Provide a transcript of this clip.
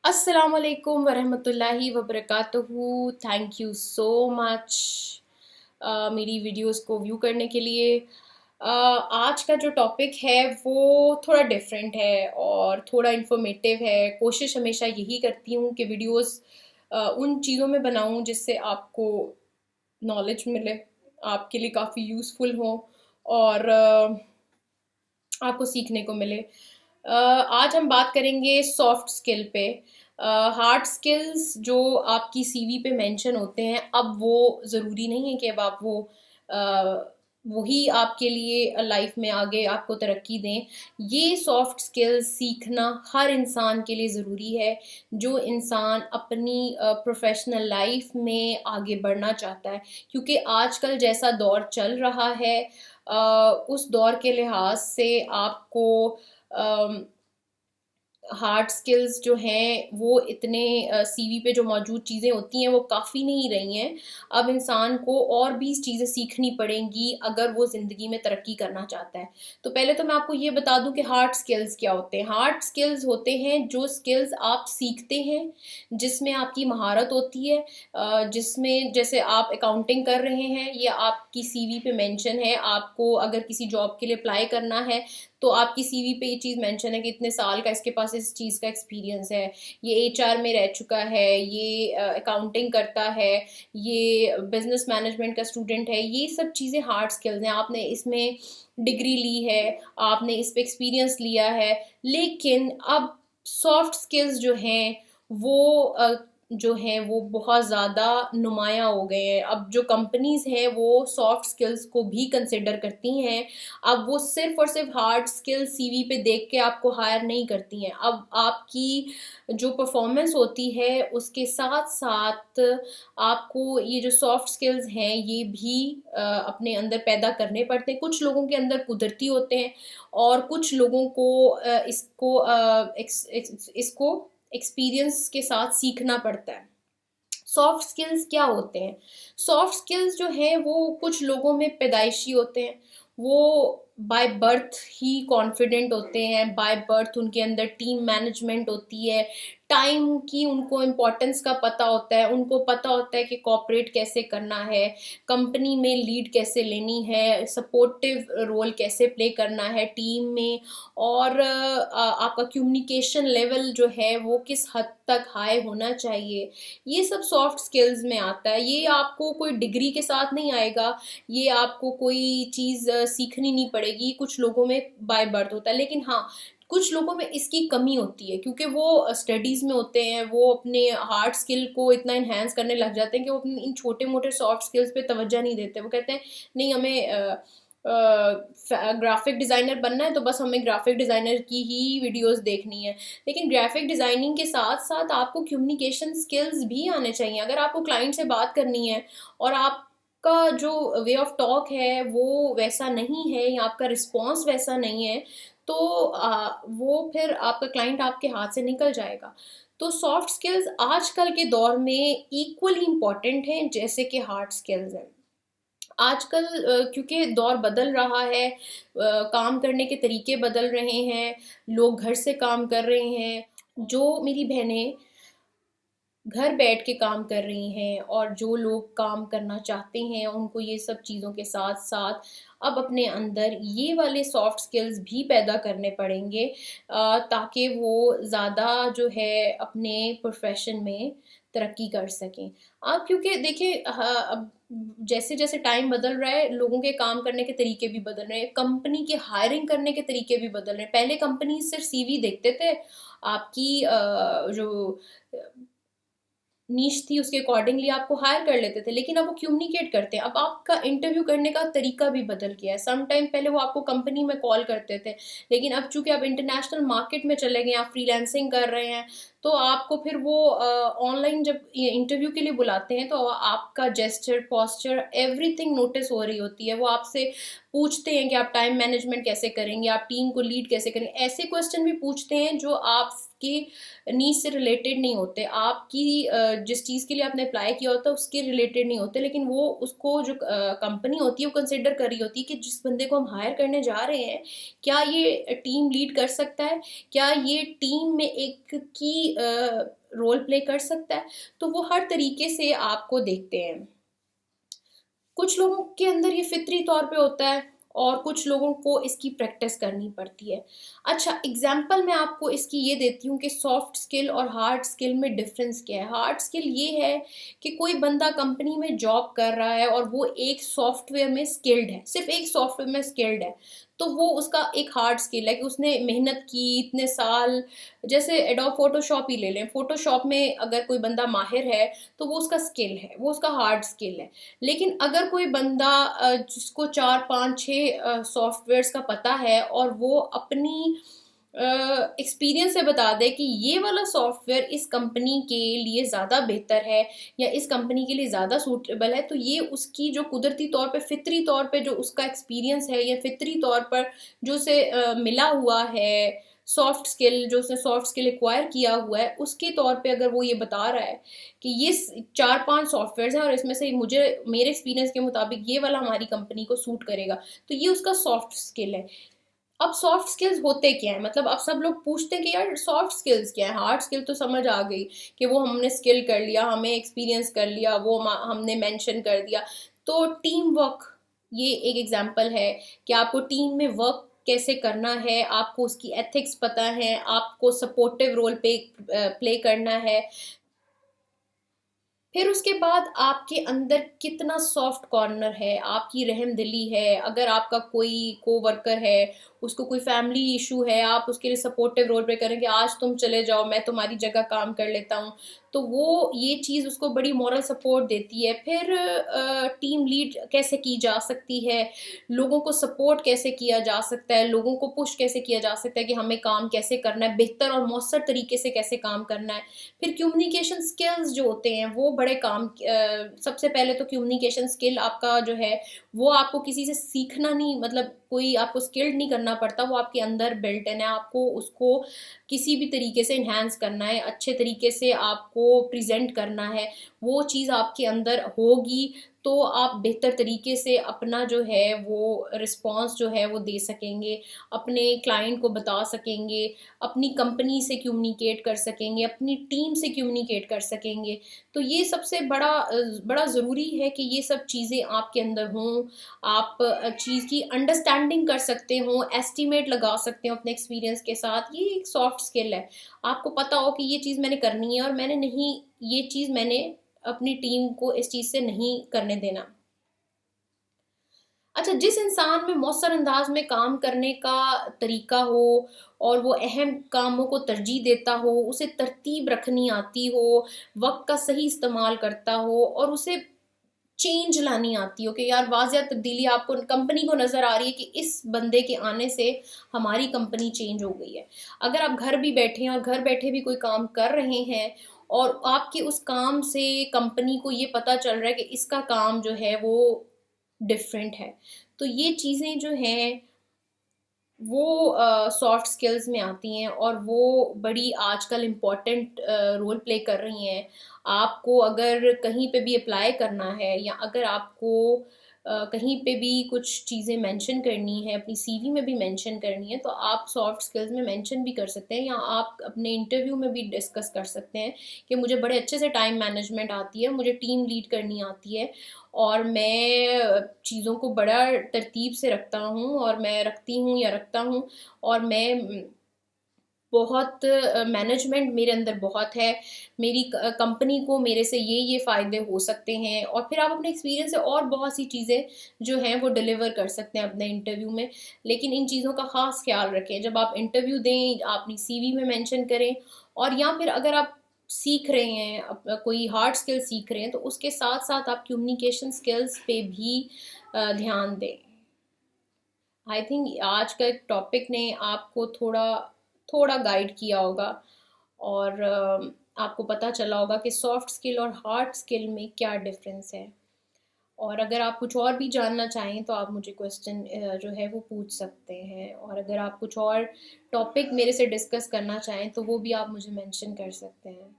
अस्सलामुअलैकुम वरहमतुल्लाहि वबरकातुहू। Thank you so much मेरी वीडियोस को व्यू करने के लिए। आज का जो टॉपिक है वो थोड़ा डिफरेंट है और थोड़ा इन्फॉर्मेटिव है। कोशिश हमेशा यही करती हूँ कि वीडियोस उन चीज़ों में बनाऊँ जिससे आपको नॉलेज मिले, आपके लिए काफ़ी यूज़फुल हो और आपको सीखने को मिले। आज हम बात करेंगे सॉफ्ट स्किल पे। हार्ड स्किल्स जो आपकी सीवी पे मेंशन होते हैं, अब वो ज़रूरी नहीं है कि अब आप वो वही आपके लिए लाइफ में आगे आपको तरक्की दें। ये सॉफ्ट स्किल्स सीखना हर इंसान के लिए ज़रूरी है जो इंसान अपनी प्रोफेशनल लाइफ में आगे बढ़ना चाहता है, क्योंकि आजकल जैसा दौर चल रहा है उस दौर के लिहाज से आपको हार्ड स्किल्स जो हैं वो इतने सीवी पे जो मौजूद चीज़ें होती हैं वो काफ़ी नहीं रही हैं। अब इंसान को और भी चीज़ें सीखनी पड़ेंगी अगर वो ज़िंदगी में तरक्की करना चाहता है। तो पहले तो मैं आपको ये बता दूं कि हार्ड स्किल्स क्या होते हैं। हार्ड स्किल्स होते हैं जो स्किल्स आप सीखते हैं, जिसमें आपकी महारत होती है, जिसमें जैसे आप अकाउंटिंग कर रहे हैं, ये आपकी सीवी पे मेंशन है। आपको अगर किसी जॉब के लिए अप्लाई करना है तो आपकी सीवी पे ये चीज़ मेंशन है कि इतने साल का इसके पास इस चीज़ का एक्सपीरियंस है, ये एचआर में रह चुका है, ये अकाउंटिंग करता है, ये बिजनेस मैनेजमेंट का स्टूडेंट है। ये सब चीज़ें हार्ड स्किल्स हैं। आपने इसमें डिग्री ली है, आपने इस पे एक्सपीरियंस लिया है। लेकिन अब सॉफ्ट स्किल्स जो हैं वो जो हैं वो बहुत ज़्यादा नुमायाँ हो गए हैं। अब जो कंपनीज़ हैं वो सॉफ्ट स्किल्स को भी कंसिडर करती हैं। अब वो सिर्फ़ और सिर्फ़ हार्ड स्किल्स सीवी पे देख के आपको हायर नहीं करती हैं। अब आपकी जो परफ़ॉर्मेंस होती है उसके साथ-साथ आपको ये जो सॉफ्ट स्किल्स हैं ये भी अपने अंदर पैदा करने पड़ते हैं। कुछ लोगों के अंदर कुदरती होते हैं और कुछ लोगों को इसको एक्सपीरियंस के साथ सीखना पड़ता है। सॉफ्ट स्किल्स क्या होते हैं? सॉफ्ट स्किल्स जो हैं वो कुछ लोगों में पैदाइशी होते हैं। वो बाय बर्थ ही कॉन्फिडेंट होते हैं, बाय बर्थ उनके अंदर टीम मैनेजमेंट होती है, टाइम की उनको इम्पोर्टेंस का पता होता है, उनको पता होता है कि कॉपरेट कैसे करना है, कंपनी में लीड कैसे लेनी है, सपोर्टिव रोल कैसे प्ले करना है टीम में, और आपका कम्युनिकेशन लेवल जो है वो किस हद तक हाई होना चाहिए। ये सब सॉफ्ट स्किल्स में आता है। ये आपको कोई डिग्री के साथ नहीं आएगा, ये आपको कोई चीज़ सीखनी नहीं पड़ेगी। कुछ लोगों में बाय बर्थ होता है, लेकिन हाँ, कुछ लोगों में इसकी कमी होती है क्योंकि वो स्टडीज़ में होते हैं, वो अपने हार्ड स्किल को इतना इन्हेंस करने लग जाते हैं कि वो अपने इन छोटे-मोटे सॉफ्ट स्किल्स पे तवज्जो नहीं देते। वो कहते हैं नहीं, हमें ग्राफिक डिज़ाइनर बनना है तो बस हमें ग्राफिक डिज़ाइनर की ही वीडियोस देखनी है। लेकिन ग्राफिक डिज़ाइनिंग के साथ साथ आपको कम्युनिकेशन स्किल्स भी आने चाहिए। अगर आपको क्लाइंट से बात करनी है और आपका जो वे ऑफ टॉक है वो वैसा नहीं है या आपका रिस्पॉन्स वैसा नहीं है, तो वो फिर आपका क्लाइंट आपके हाथ से निकल जाएगा। तो सॉफ्ट स्किल्स आजकल के दौर में इक्वली इम्पॉर्टेंट हैं जैसे कि हार्ड स्किल्स हैं। आजकल क्योंकि दौर बदल रहा है, काम करने के तरीके बदल रहे हैं, लोग घर से काम कर रहे हैं। जो मेरी बहनें घर बैठ के काम कर रही हैं और जो लोग काम करना चाहते हैं उनको ये सब चीज़ों के साथ साथ अब अपने अंदर ये वाले सॉफ्ट स्किल्स भी पैदा करने पड़ेंगे, ताकि वो ज़्यादा जो है अपने प्रोफेशन में तरक्की कर सकें। आप क्योंकि देखिए अब जैसे जैसे टाइम बदल रहा है लोगों के काम करने के तरीके भी बदल रहे हैं, कंपनी के हायरिंग करने के तरीके भी बदल रहे हैं। पहले कंपनी सिर्फ सीवी देखते थे, आपकी जो नीश थी उसके अकॉर्डिंगली आपको हायर कर लेते थे, लेकिन अब वो कम्युनिकेट करते हैं। अब आपका इंटरव्यू करने का तरीका भी बदल गया है। सम टाइम पहले वो आपको कंपनी में कॉल करते थे, लेकिन अब चूंकि आप इंटरनेशनल मार्केट में चले गए, आप फ्रीलांसिंग कर रहे हैं, तो आपको फिर वो ऑनलाइन जब इंटरव्यू के लिए बुलाते हैं तो आपका जेस्चर, पोस्चर, एवरीथिंग नोटिस हो रही होती है। वो आपसे पूछते हैं कि आप टाइम मैनेजमेंट कैसे करेंगे, आप टीम को लीड कैसे करेंगे। ऐसे क्वेश्चन भी पूछते हैं जो आपकी नीड से रिलेटेड नहीं होते, आपकी जिस चीज़ के लिए आपने अप्लाई किया होता है उसके रिलेटेड नहीं होते, लेकिन वो उसको जो कंपनी होती है वो कंसिडर कर रही होती है कि जिस बंदे को हम हायर करने जा रहे हैं क्या ये टीम लीड कर सकता है, क्या ये टीम में एक की रोल प्ले कर सकता है, तो वो हर तरीके से आपको देखते हैं। कुछ लोगों के अंदर ये फितरी तौर पे होता है और कुछ लोगों को इसकी प्रैक्टिस करनी पड़ती है। अच्छा, एग्जाम्पल मैं आपको इसकी ये देती हूँ कि सॉफ्ट स्किल और हार्ड स्किल में डिफरेंस क्या है। हार्ड स्किल ये है कि कोई बंदा कंपनी में जॉब कर रहा है और वो एक सॉफ्टवेयर में स्किल्ड है, सिर्फ एक सॉफ्टवेयर में स्किल्ड है, तो वो उसका एक हार्ड स्किल है कि उसने मेहनत की इतने साल। जैसे एडोब फोटोशॉप ही ले लें, फोटोशॉप में अगर कोई बंदा माहिर है तो वो उसका स्किल है, वो उसका हार्ड स्किल है। लेकिन अगर कोई बंदा जिसको 4 5 6 सॉफ्टवेयर्स का पता है और वो अपनी एक्सपीरियंस से बता दे कि ये वाला सॉफ्टवेयर इस कंपनी के लिए ज़्यादा बेहतर है या इस कंपनी के लिए ज़्यादा सूटेबल है, तो ये उसकी जो कुदरती तौर पे फितरी तौर पे जो उसका एक्सपीरियंस है या फितरी तौर पर जो उसे मिला हुआ है सॉफ्ट स्किल, जो उसने सॉफ्ट स्किल एक्वायर किया हुआ है, उसके तौर पे अगर वो ये बता रहा है कि ये 4 5 सॉफ्टवेयर हैं और इसमें से मुझे मेरे एक्सपीरियंस के मुताबिक ये वाला हमारी कंपनी को सूट करेगा, तो ये उसका सॉफ्ट स्किल है। अब सॉफ्ट स्किल्स होते क्या है, मतलब अब सब लोग पूछते हैं कि यार सॉफ्ट स्किल्स क्या है। हार्ड स्किल तो समझ आ गई कि वो हमने स्किल कर लिया, हमें एक्सपीरियंस कर लिया, वो हमने मेंशन कर दिया। तो टीम वर्क ये एक एग्जांपल है कि आपको टीम में वर्क कैसे करना है, आपको उसकी एथिक्स पता है, आपको सपोर्टिव रोल पे प्ले करना है। फिर उसके बाद आपके अंदर कितना सॉफ्ट कॉर्नर है, आपकी रहमदिली है। अगर आपका कोई कोवर्कर है, उसको कोई फैमिली इशू है, आप उसके लिए सपोर्टिव रोल पे करेंगे, आज तुम चले जाओ मैं तुम्हारी जगह काम कर लेता हूँ, तो वो ये चीज़ उसको बड़ी मॉरल सपोर्ट देती है। फिर टीम लीड कैसे की जा सकती है, लोगों को सपोर्ट कैसे किया जा सकता है, लोगों को पुश कैसे किया जा सकता है कि हमें काम कैसे करना है, बेहतर और मौसर तरीके से कैसे काम करना है। फिर कम्युनिकेशन स्किल्स जो होते हैं वो बड़े काम सबसे पहले तो कम्युनिकेशन स्किल आपका जो है वो आपको किसी से सीखना नहीं, मतलब कोई आपको स्किल्ड नहीं करना पड़ता, वो आपके अंदर बिल्ट इन है। आपको उसको किसी भी तरीके से इन्हांस करना है, अच्छे तरीके से आपको प्रेजेंट करना है, वो चीज़ आपके अंदर होगी तो आप बेहतर तरीके से अपना जो है वो रिस्पॉन्स जो है वो दे सकेंगे, अपने क्लाइंट को बता सकेंगे, अपनी कंपनी से कम्युनिकेट कर सकेंगे, अपनी टीम से कम्युनिकेट कर सकेंगे। तो ये सबसे बड़ा ज़रूरी है कि ये सब चीज़ें आपके अंदर हों, आप चीज़ की अंडरस्टैंडिंग कर सकते हो, एस्टिमेट लगा सकते हो अपने एक्सपीरियंस के साथ। ये एक सॉफ्ट स्किल है, आपको पता हो कि ये चीज़ मैंने करनी है और मैंने नहीं, ये चीज़ मैंने अपनी टीम को इस चीज़ से नहीं करने देना। अच्छा, जिस इंसान में मौसर अंदाज में काम करने का तरीका हो और वो अहम कामों को तरजीह देता हो, उसे तरतीब रखनी आती हो, वक्त का सही इस्तेमाल करता हो और उसे चेंज लानी आती हो कि यार वाज़िया तब्दीली आपको कंपनी को नज़र आ रही है कि इस बंदे के आने से हमारी कंपनी चेंज हो गई है। अगर आप घर भी बैठे हैं और घर बैठे भी कोई काम कर रहे हैं और आपके उस काम से कंपनी को ये पता चल रहा है कि इसका काम जो है वो डिफरेंट है, तो ये चीज़ें जो हैं वो सॉफ्ट स्किल्स में आती हैं और वो बड़ी आजकल इम्पॉर्टेंट रोल प्ले कर रही हैं। आपको अगर कहीं पे भी अप्लाई करना है या अगर आपको कहीं पे भी कुछ चीज़ें मेंशन करनी है, अपनी सीवी में भी मेंशन करनी है, तो आप सॉफ्ट स्किल्स में मेंशन भी कर सकते हैं या आप अपने इंटरव्यू में भी डिस्कस कर सकते हैं कि मुझे बड़े अच्छे से टाइम मैनेजमेंट आती है, मुझे टीम लीड करनी आती है और मैं चीज़ों को बड़ा तरतीब से रखता हूँ और मैं रखती हूँ या रखता हूँ और मैं बहुत मैनेजमेंट मेरे अंदर बहुत है, मेरी कंपनी को मेरे से ये फ़ायदे हो सकते हैं। और फिर आप अपने एक्सपीरियंस से और बहुत सी चीज़ें जो हैं वो डिलीवर कर सकते हैं अपने इंटरव्यू में। लेकिन इन चीज़ों का ख़ास ख्याल रखें, जब आप इंटरव्यू दें आप अपनी सीवी में मेंशन करें, और या फिर अगर आप सीख रहे हैं कोई हार्ड स्किल सीख रहे हैं तो उसके साथ साथ आप कम्युनिकेशन स्किल्स पे भी ध्यान दें। आई थिंक आज का टॉपिक ने आपको थोड़ा थोड़ा गाइड किया होगा और आपको पता चला होगा कि सॉफ्ट स्किल और हार्ड स्किल में क्या डिफरेंस है। और अगर आप कुछ और भी जानना चाहें तो आप मुझे क्वेश्चन जो है वो पूछ सकते हैं, और अगर आप कुछ और टॉपिक मेरे से डिस्कस करना चाहें तो वो भी आप मुझे मेंशन कर सकते हैं।